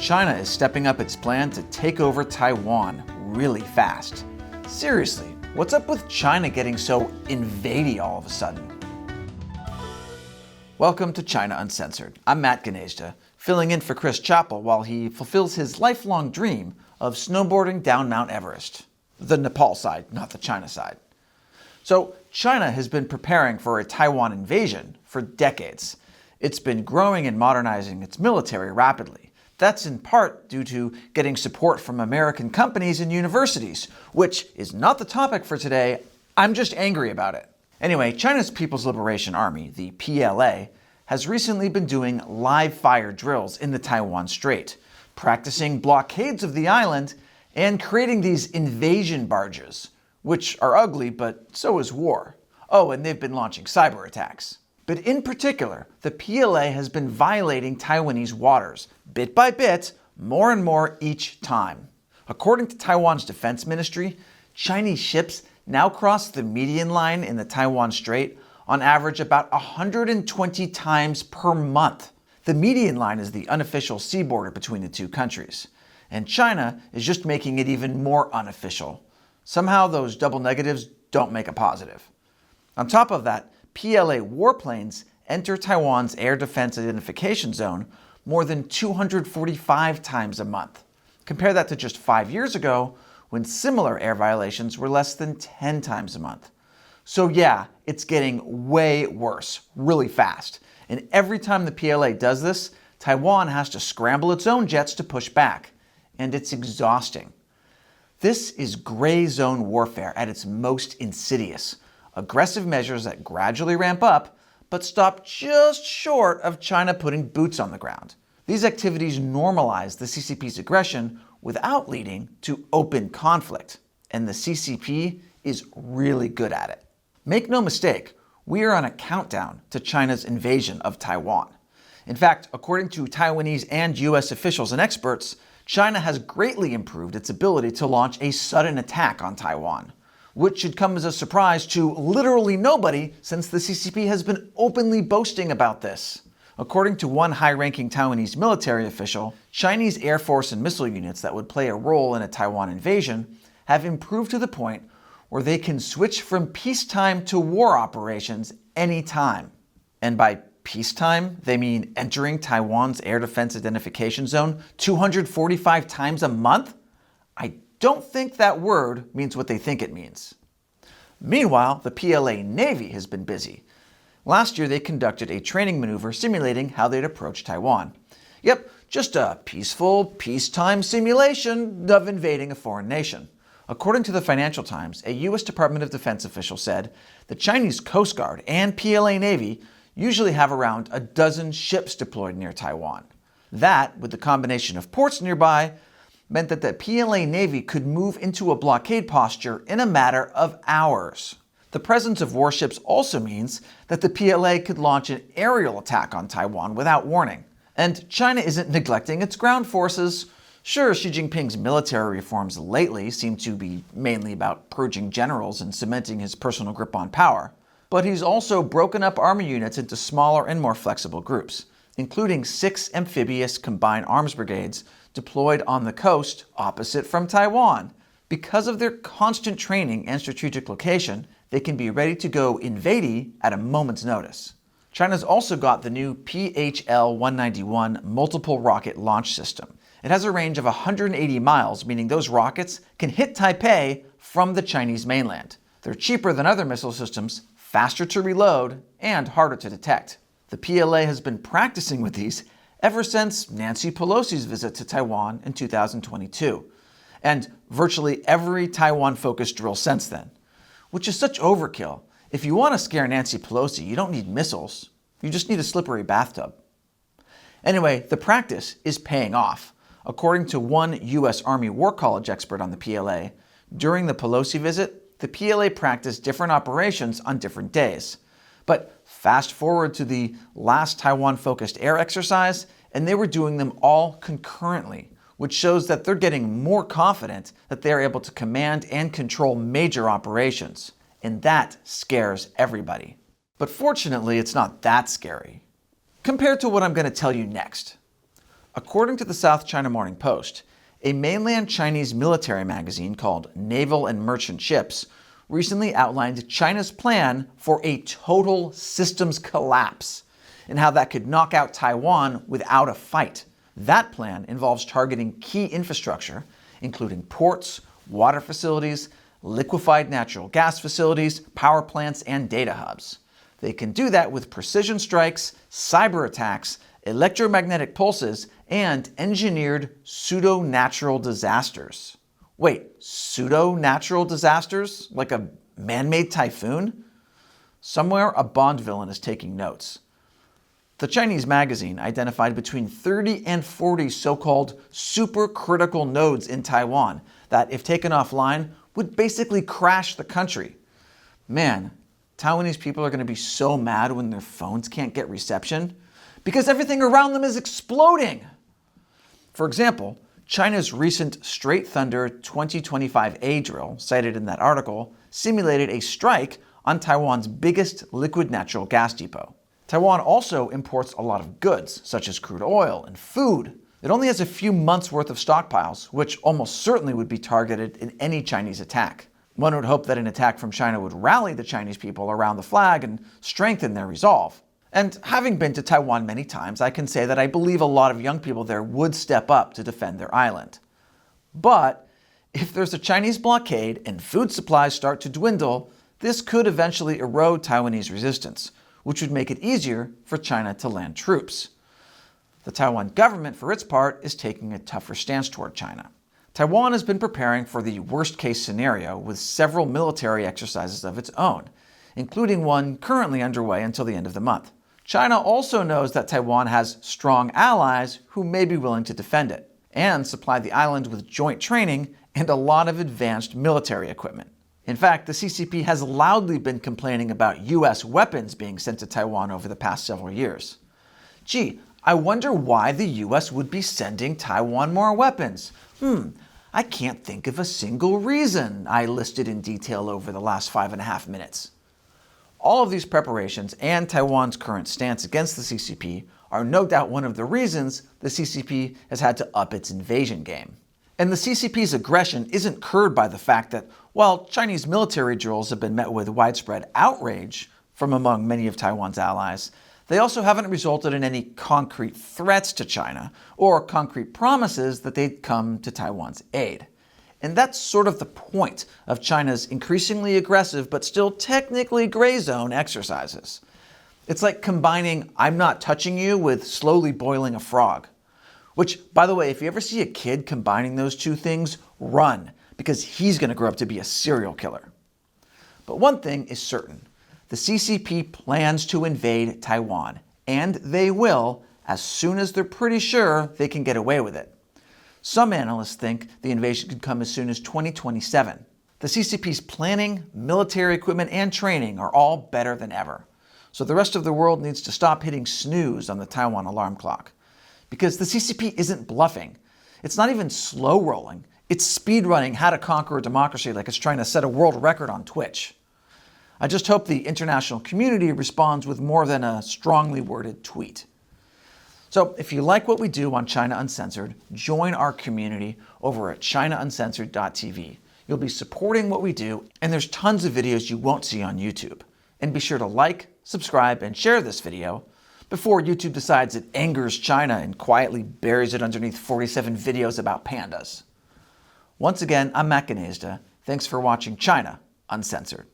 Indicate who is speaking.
Speaker 1: China is stepping up its plan to take over Taiwan really fast. Seriously, what's up with China getting so invadey all of a sudden? Welcome to China Uncensored. I'm Matt Ganejda, filling in for Chris Chappell while he fulfills his lifelong dream of snowboarding down Mount Everest. The Nepal side, not the China side. So, China has been preparing for a Taiwan invasion for decades. It's been growing and modernizing its military rapidly. That's in part due to getting support from American companies and universities, which is not the topic for today. I'm just angry about it. Anyway, China's People's Liberation Army, the PLA, has recently been doing live fire drills in the Taiwan Strait, practicing blockades of the island and creating these invasion barges, which are ugly, but so is war. Oh, and they've been launching cyber attacks. But in particular, the PLA has been violating Taiwanese waters, bit by bit, more and more each time. According to Taiwan's defense ministry, Chinese ships now cross the median line in the Taiwan Strait on average about 120 times per month. The median line is the unofficial sea border between the two countries, and China is just making it even more unofficial. Somehow those double negatives don't make a positive. On top of that, PLA warplanes enter Taiwan's air defense identification zone more than 245 times a month. Compare that to just 5 years ago, when similar air violations were less than 10 times a month. So yeah, it's getting way worse, really fast. And every time the PLA does this, Taiwan has to scramble its own jets to push back. And it's exhausting. This is gray zone warfare at its most insidious. Aggressive measures that gradually ramp up, but stop just short of China putting boots on the ground. These activities normalize the CCP's aggression without leading to open conflict, and the CCP is really good at it. Make no mistake, we are on a countdown to China's invasion of Taiwan. In fact, according to Taiwanese and US officials and experts, China has greatly improved its ability to launch a sudden attack on Taiwan, which should come as a surprise to literally nobody since the CCP has been openly boasting about this. According to one high-ranking Taiwanese military official, Chinese Air Force and missile units that would play a role in a Taiwan invasion have improved to the point where they can switch from peacetime to war operations anytime. And by peacetime, they mean entering Taiwan's air defense identification zone 245 times a month? I don't think that word means what they think it means. Meanwhile, the PLA Navy has been busy. Last year, they conducted a training maneuver simulating how they'd approach Taiwan. Yep, just a peaceful, peacetime simulation of invading a foreign nation. According to the Financial Times, a U.S. Department of Defense official said the Chinese Coast Guard and PLA Navy usually have around a dozen ships deployed near Taiwan. That, with the combination of ports nearby, meant that the PLA Navy could move into a blockade posture in a matter of hours. The presence of warships also means that the PLA could launch an aerial attack on Taiwan without warning. And China isn't neglecting its ground forces. Sure, Xi Jinping's military reforms lately seem to be mainly about purging generals and cementing his personal grip on power. But he's also broken up army units into smaller and more flexible groups, including 6 amphibious combined arms brigades deployed on the coast opposite from Taiwan. Because of their constant training and strategic location, they can be ready to go invadey at a moment's notice. China's also got the new PHL-191 multiple rocket launch system. It has a range of 180 miles, meaning those rockets can hit Taipei from the Chinese mainland. They're cheaper than other missile systems, faster to reload, and harder to detect. The PLA has been practicing with these ever since Nancy Pelosi's visit to Taiwan in 2022, and virtually every Taiwan-focused drill since then, which is such overkill. If you want to scare Nancy Pelosi, you don't need missiles. You just need a slippery bathtub. Anyway, the practice is paying off. According to one U.S. Army War College expert on the PLA, during the Pelosi visit, the PLA practiced different operations on different days. But fast forward to the last Taiwan-focused air exercise, and they were doing them all concurrently, which shows that they're getting more confident that they're able to command and control major operations. And that scares everybody. But fortunately, it's not that scary, compared to what I'm going to tell you next. According to the South China Morning Post, a mainland Chinese military magazine called Naval and Merchant Ships recently outlined China's plan for a total systems collapse and how that could knock out Taiwan without a fight. That plan involves targeting key infrastructure, including ports, water facilities, liquefied natural gas facilities, power plants, and data hubs. They can do that with precision strikes, cyber attacks, electromagnetic pulses, and engineered pseudo-natural disasters. Wait, pseudo-natural disasters? Like a man-made typhoon? Somewhere a Bond villain is taking notes. The Chinese magazine identified between 30 and 40 so-called supercritical nodes in Taiwan that, if taken offline, would basically crash the country. Man, Taiwanese people are going to be so mad when their phones can't get reception because everything around them is exploding. For example, China's recent Straight Thunder 2025A drill, cited in that article, simulated a strike on Taiwan's biggest liquid natural gas depot. Taiwan also imports a lot of goods, such as crude oil and food. It only has a few months' worth of stockpiles, which almost certainly would be targeted in any Chinese attack. One would hope that an attack from China would rally the Chinese people around the flag and strengthen their resolve. And having been to Taiwan many times, I can say that I believe a lot of young people there would step up to defend their island. But if there's a Chinese blockade and food supplies start to dwindle, this could eventually erode Taiwanese resistance, which would make it easier for China to land troops. The Taiwan government, for its part, is taking a tougher stance toward China. Taiwan has been preparing for the worst-case scenario with several military exercises of its own, including one currently underway until the end of the month. China also knows that Taiwan has strong allies who may be willing to defend it, and supply the island with joint training and a lot of advanced military equipment. In fact, the CCP has loudly been complaining about U.S. weapons being sent to Taiwan over the past several years. Gee, I wonder why the U.S. would be sending Taiwan more weapons. I can't think of a single reason, I listed in detail over the last 5.5 minutes. All of these preparations and Taiwan's current stance against the CCP are no doubt one of the reasons the CCP has had to up its invasion game. And the CCP's aggression isn't curbed by the fact that, while Chinese military drills have been met with widespread outrage from among many of Taiwan's allies, they also haven't resulted in any concrete threats to China or concrete promises that they'd come to Taiwan's aid. And that's sort of the point of China's increasingly aggressive but still technically gray zone exercises. It's like combining "I'm not touching you" with slowly boiling a frog. Which, by the way, if you ever see a kid combining those two things, run, because he's going to grow up to be a serial killer. But one thing is certain. The CCP plans to invade Taiwan, and they will, as soon as they're pretty sure they can get away with it. Some analysts think the invasion could come as soon as 2027. The CCP's planning, military equipment, and training are all better than ever. So the rest of the world needs to stop hitting snooze on the Taiwan alarm clock. Because the CCP isn't bluffing. It's not even slow rolling. It's speed running how to conquer a democracy like it's trying to set a world record on Twitch. I just hope the international community responds with more than a strongly worded tweet. So if you like what we do on China Uncensored, join our community over at ChinaUncensored.tv. You'll be supporting what we do, and there's tons of videos you won't see on YouTube. And be sure to like, subscribe, and share this video before YouTube decides it angers China and quietly buries it underneath 47 videos about pandas. Once again, I'm Matt Gnezda. Thanks for watching China Uncensored.